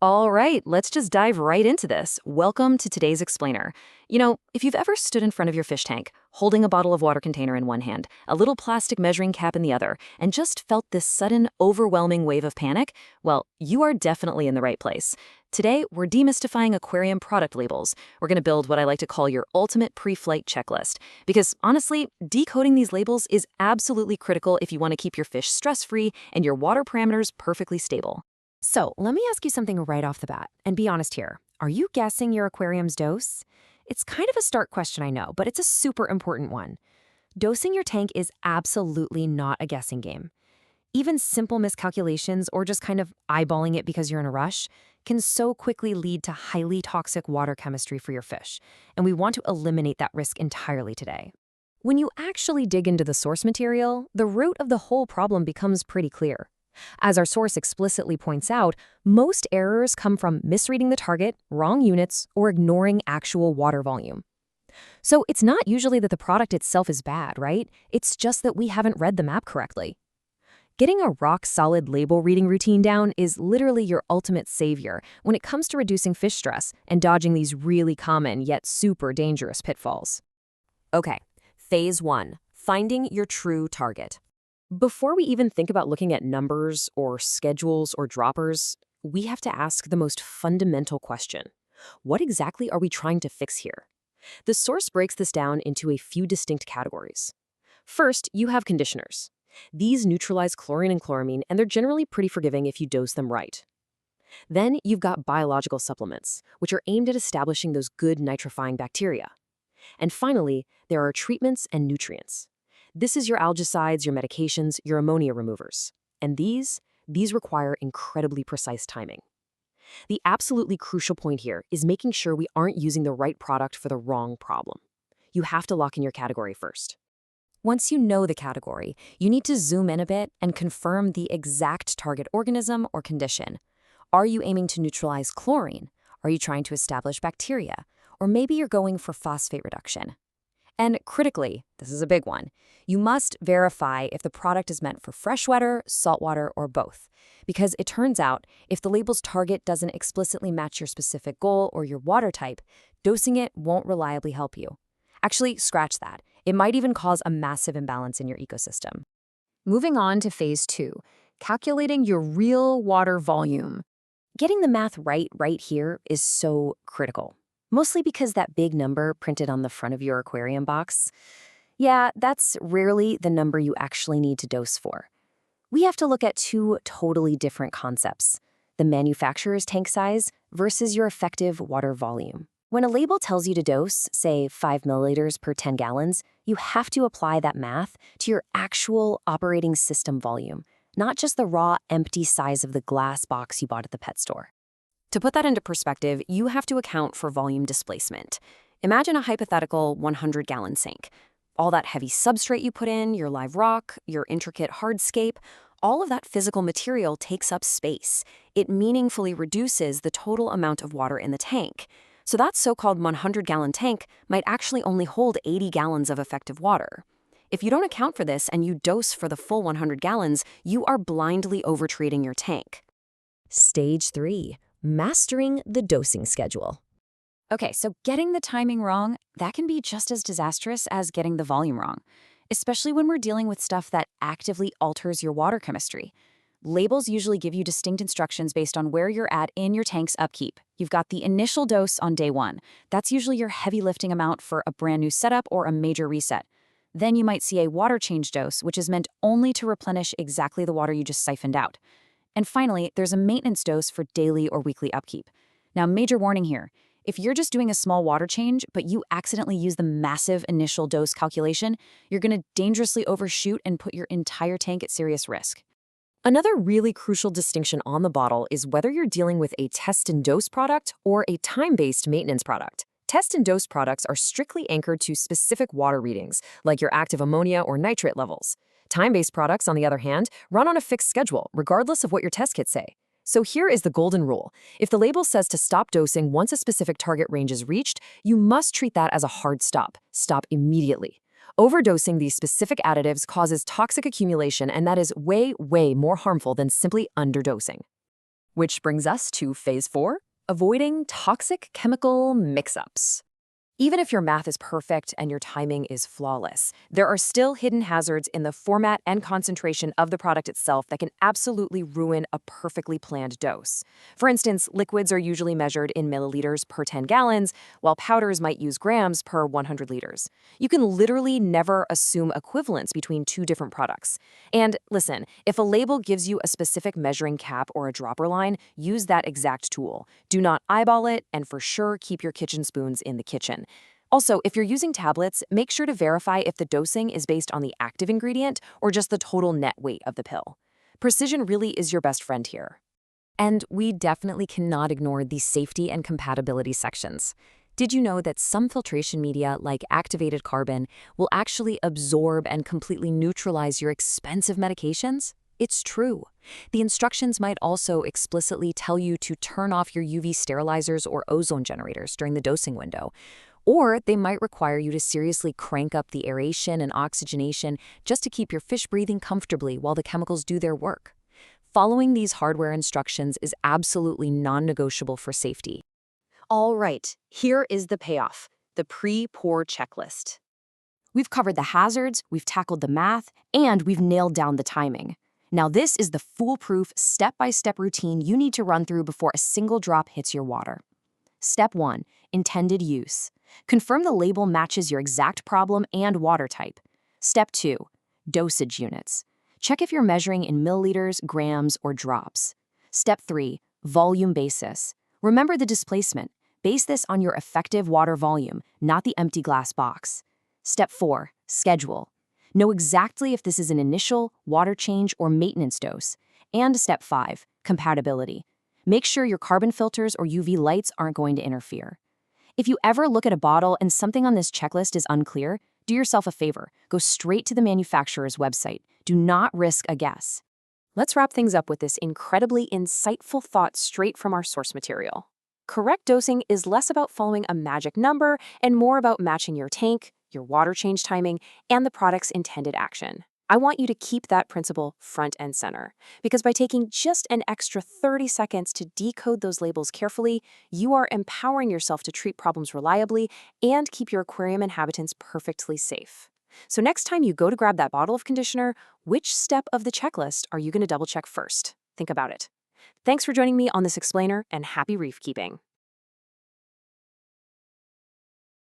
All right, let's just dive right into this. Welcome to today's explainer. If you've ever stood in front of your fish tank, holding a bottle of water container in one hand, a little plastic measuring cap in the other, and just felt this sudden, overwhelming wave of panic, well, you are definitely in the right place. Today, we're demystifying aquarium product labels. We're going to build what I like to call your ultimate pre-flight checklist. Because honestly, decoding these labels is absolutely critical if you want to keep your fish stress-free and your water parameters perfectly stable. So, let me ask you something right off the bat, and be honest here. Are you guessing your aquarium's dose? It's kind of a stark question, I know, but it's a super important one. Dosing your tank is absolutely not a guessing game. Even simple miscalculations or just kind of eyeballing it because you're in a rush can so quickly lead to highly toxic water chemistry for your fish, and we want to eliminate that risk entirely today. When you actually dig into the source material, the root of the whole problem becomes pretty clear. As our source explicitly points out, most errors come from misreading the target, wrong units, or ignoring actual water volume. So it's not usually that the product itself is bad, right? It's just that we haven't read the map correctly. Getting a rock-solid label reading routine down is literally your ultimate savior when it comes to reducing fish stress and dodging these really common yet super dangerous pitfalls. Okay, phase 1, finding your true target. Before we even think about looking at numbers or schedules or droppers, we have to ask the most fundamental question. What exactly are we trying to fix here? The source breaks this down into a few distinct categories. First, you have conditioners. These neutralize chlorine and chloramine, and they're generally pretty forgiving if you dose them right. Then you've got biological supplements, which are aimed at establishing those good nitrifying bacteria. And finally, there are treatments and nutrients. This is your algicides, your medications, your ammonia removers. And these require incredibly precise timing. The absolutely crucial point here is making sure we aren't using the right product for the wrong problem. You have to lock in your category first. Once you know the category, you need to zoom in a bit and confirm the exact target organism or condition. Are you aiming to neutralize chlorine? Are you trying to establish bacteria? Or maybe you're going for phosphate reduction. And critically, this is a big one, you must verify if the product is meant for freshwater, saltwater, or both. Because it turns out, if the label's target doesn't explicitly match your specific goal or your water type, dosing it won't reliably help you. Actually, scratch that. It might even cause a massive imbalance in your ecosystem. Moving on to phase 2, calculating your real water volume. Getting the math right here is so critical. Mostly because that big number printed on the front of your aquarium box, yeah, that's rarely the number you actually need to dose for. We have to look at two totally different concepts: the manufacturer's tank size versus your effective water volume. When a label tells you to dose, say 5 milliliters per 10 gallons, you have to apply that math to your actual operating system volume, not just the raw, empty size of the glass box you bought at the pet store. To put that into perspective, you have to account for volume displacement. Imagine a hypothetical 100-gallon sink. All that heavy substrate you put in, your live rock, your intricate hardscape, all of that physical material takes up space. It meaningfully reduces the total amount of water in the tank. So that so-called 100-gallon tank might actually only hold 80 gallons of effective water. If you don't account for this and you dose for the full 100 gallons, you are blindly overtreating your tank. Stage 3. Mastering the dosing schedule. Okay, so getting the timing wrong, that can be just as disastrous as getting the volume wrong, especially when we're dealing with stuff that actively alters your water chemistry. Labels usually give you distinct instructions based on where you're at in your tank's upkeep. You've got the initial dose on day 1. That's usually your heavy lifting amount for a brand new setup or a major reset. Then you might see a water change dose, which is meant only to replenish exactly the water you just siphoned out. And finally, there's a maintenance dose for daily or weekly upkeep. Now, major warning here. If you're just doing a small water change, but you accidentally use the massive initial dose calculation, you're going to dangerously overshoot and put your entire tank at serious risk. Another really crucial distinction on the bottle is whether you're dealing with a test and dose product or a time-based maintenance product. Test and dose products are strictly anchored to specific water readings, like your active ammonia or nitrate levels. Time-based products, on the other hand, run on a fixed schedule, regardless of what your test kits say. So here is the golden rule. If the label says to stop dosing once a specific target range is reached, you must treat that as a hard stop. Stop immediately. Overdosing these specific additives causes toxic accumulation, and that is way more harmful than simply underdosing. Which brings us to phase 4, avoiding toxic chemical mix-ups. Even if your math is perfect and your timing is flawless, there are still hidden hazards in the format and concentration of the product itself that can absolutely ruin a perfectly planned dose. For instance, liquids are usually measured in milliliters per 10 gallons, while powders might use grams per 100 liters. You can literally never assume equivalence between two different products. And listen, if a label gives you a specific measuring cap or a dropper line, use that exact tool. Do not eyeball it, and for sure keep your kitchen spoons in the kitchen. Also, if you're using tablets, make sure to verify if the dosing is based on the active ingredient or just the total net weight of the pill. Precision really is your best friend here. And we definitely cannot ignore the safety and compatibility sections. Did you know that some filtration media, like activated carbon, will actually absorb and completely neutralize your expensive medications? It's true. The instructions might also explicitly tell you to turn off your UV sterilizers or ozone generators during the dosing window. Or they might require you to seriously crank up the aeration and oxygenation just to keep your fish breathing comfortably while the chemicals do their work. Following these hardware instructions is absolutely non-negotiable for safety. All right, here is the payoff, the pre-pour checklist. We've covered the hazards, we've tackled the math, and we've nailed down the timing. Now this is the foolproof, step-by-step routine you need to run through before a single drop hits your water. Step 1. Intended use. Confirm the label matches your exact problem and water type. Step 2. Dosage units. Check if you're measuring in milliliters, grams, or drops. Step 3. Volume basis. Remember the displacement. Base this on your effective water volume, not the empty glass box. Step 4. Schedule. Know exactly if this is an initial, water change, or maintenance dose. And Step 5. Compatibility. Make sure your carbon filters or UV lights aren't going to interfere. If you ever look at a bottle and something on this checklist is unclear, do yourself a favor. Go straight to the manufacturer's website. Do not risk a guess. Let's wrap things up with this incredibly insightful thought straight from our source material. Correct dosing is less about following a magic number and more about matching your tank, your water change timing, and the product's intended action. I want you to keep that principle front and center, because by taking just an extra 30 seconds to decode those labels carefully, you are empowering yourself to treat problems reliably and keep your aquarium inhabitants perfectly safe. So next time you go to grab that bottle of conditioner, which step of the checklist are you going to double check first? Think about it. Thanks for joining me on this explainer, and happy reef keeping.